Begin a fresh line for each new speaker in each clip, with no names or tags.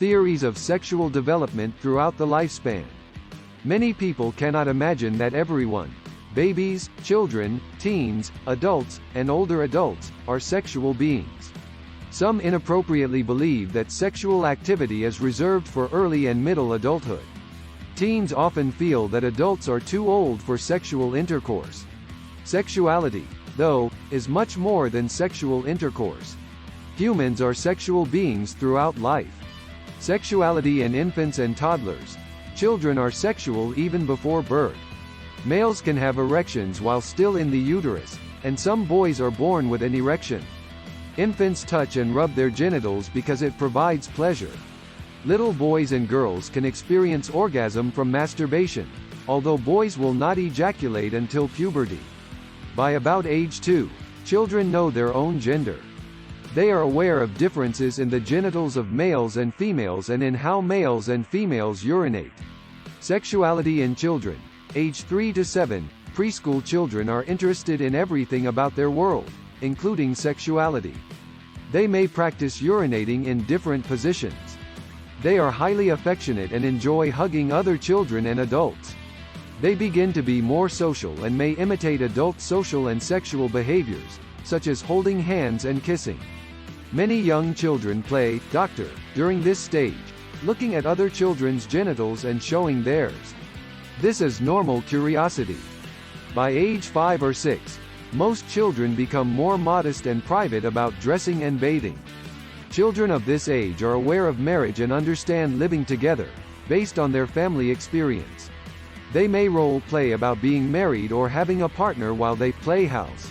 Theories of sexual development throughout the lifespan. Many people cannot imagine that everyone, babies, children, teens, adults, and older adults, are sexual beings. Some inappropriately believe that sexual activity is reserved for early and middle adulthood. Teens often feel that adults are too old for sexual intercourse. Sexuality, though, is much more than sexual intercourse. Humans are sexual beings throughout life. Sexuality in infants and toddlers. Children are sexual even before birth. Males can have erections while still in the uterus, and some boys are born with an erection. Infants touch and rub their genitals because it provides pleasure. Little boys and girls can experience orgasm from masturbation, although boys will not ejaculate until puberty. By about age 2, children know their own gender. They are aware of differences in the genitals of males and females and in how males and females urinate. Sexuality in children. Age 3 to 7, preschool children are interested in everything about their world, including sexuality. They may practice urinating in different positions. They are highly affectionate and enjoy hugging other children and adults. They begin to be more social and may imitate adult social and sexual behaviors, such as holding hands and kissing. Many young children play doctor during this stage, looking at other children's genitals and showing theirs. This is normal curiosity. By age 5 or 6, most children become more modest and private about dressing and bathing. Children of this age are aware of marriage and understand living together, based on their family experience. They may role-play about being married or having a partner while they play house.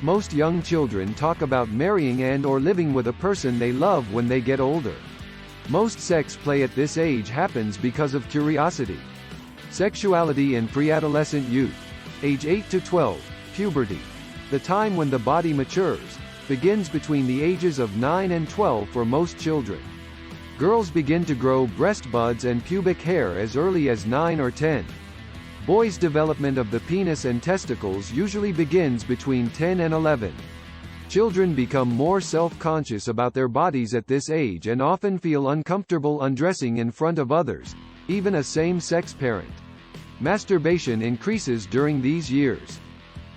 Most young children talk about marrying and/or living with a person they love when they get older. Most sex play at this age happens because of curiosity. Sexuality in preadolescent youth. Age 8 to 12, puberty. The time when the body matures, begins between the ages of 9 and 12 for most children. Girls begin to grow breast buds and pubic hair as early as 9 or 10. Boys' development of the penis and testicles usually begins between 10 and 11. Children become more self-conscious about their bodies at this age and often feel uncomfortable undressing in front of others, even a same-sex parent. Masturbation increases during these years.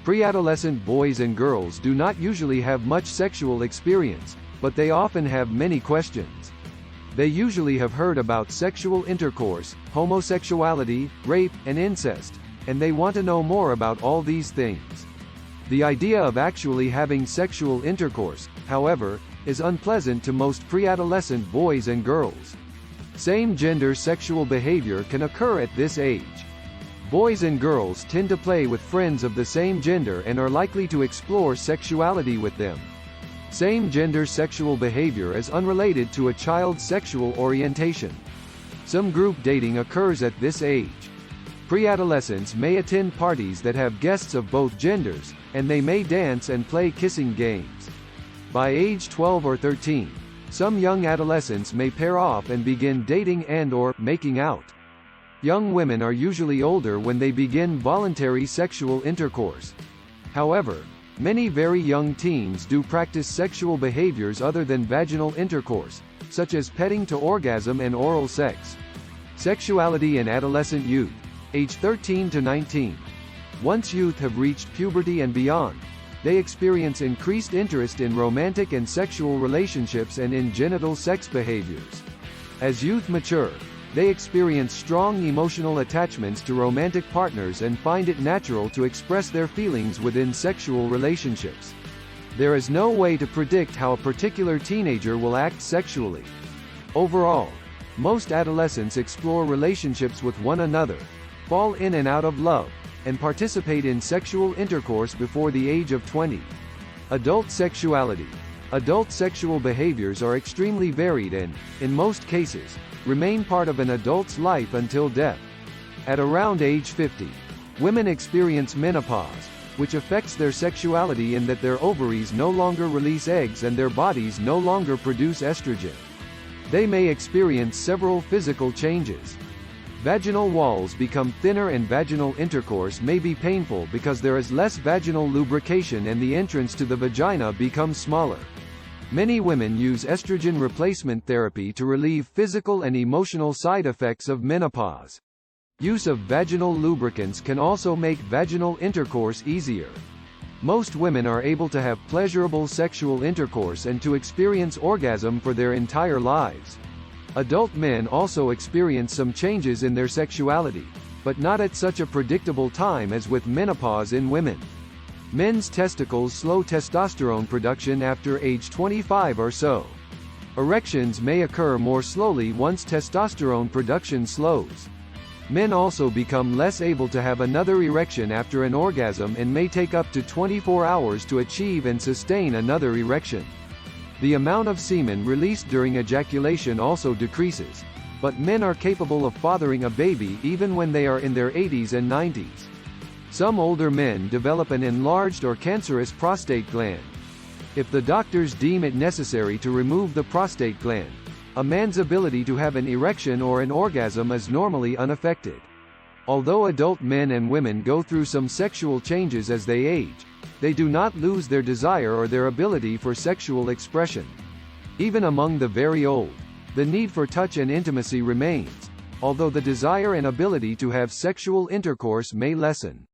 Preadolescent boys and girls do not usually have much sexual experience, but they often have many questions. They usually have heard about sexual intercourse, homosexuality, rape, and incest, and they want to know more about all these things. The idea of actually having sexual intercourse, however, is unpleasant to most preadolescent boys and girls. Same-gender sexual behavior can occur at this age. Boys and girls tend to play with friends of the same gender and are likely to explore sexuality with them. Same-gender sexual behavior is unrelated to a child's sexual orientation. Some group dating occurs at this age. Preadolescents may attend parties that have guests of both genders, and they may dance and play kissing games. By age 12 or 13, some young adolescents may pair off and begin dating and/or making out. Young women are usually older when they begin voluntary sexual intercourse. However, many very young teens do practice sexual behaviors other than vaginal intercourse, such as petting to orgasm and oral sex. Sexuality in adolescent youth. Age 13 to 19. Once youth have reached puberty and beyond, they experience increased interest in romantic and sexual relationships and in genital sex behaviors. As youth mature, they experience strong emotional attachments to romantic partners and find it natural to express their feelings within sexual relationships. There is no way to predict how a particular teenager will act sexually. Overall, most adolescents explore relationships with one another, fall in and out of love, and participate in sexual intercourse before the age of 20. Adult sexuality. Adult sexual behaviors are extremely varied and, in most cases, remain part of an adult's life until death. At around age 50, women experience menopause, which affects their sexuality in that their ovaries no longer release eggs and their bodies no longer produce estrogen. They may experience several physical changes. Vaginal walls become thinner and vaginal intercourse may be painful because there is less vaginal lubrication and the entrance to the vagina becomes smaller. Many women use estrogen replacement therapy to relieve physical and emotional side effects of menopause. Use of vaginal lubricants can also make vaginal intercourse easier. Most women are able to have pleasurable sexual intercourse and to experience orgasm for their entire lives. Adult men also experience some changes in their sexuality, but not at such a predictable time as with menopause in women. Men's testicles slow testosterone production after age 25 or so. Erections may occur more slowly once testosterone production slows. Men also become less able to have another erection after an orgasm and may take up to 24 hours to achieve and sustain another erection. The amount of semen released during ejaculation also decreases, but men are capable of fathering a baby even when they are in their 80s and 90s. Some older men develop an enlarged or cancerous prostate gland. If the doctors deem it necessary to remove the prostate gland, a man's ability to have an erection or an orgasm is normally unaffected. Although adult men and women go through some sexual changes as they age, they do not lose their desire or their ability for sexual expression. Even among the very old, the need for touch and intimacy remains, although the desire and ability to have sexual intercourse may lessen.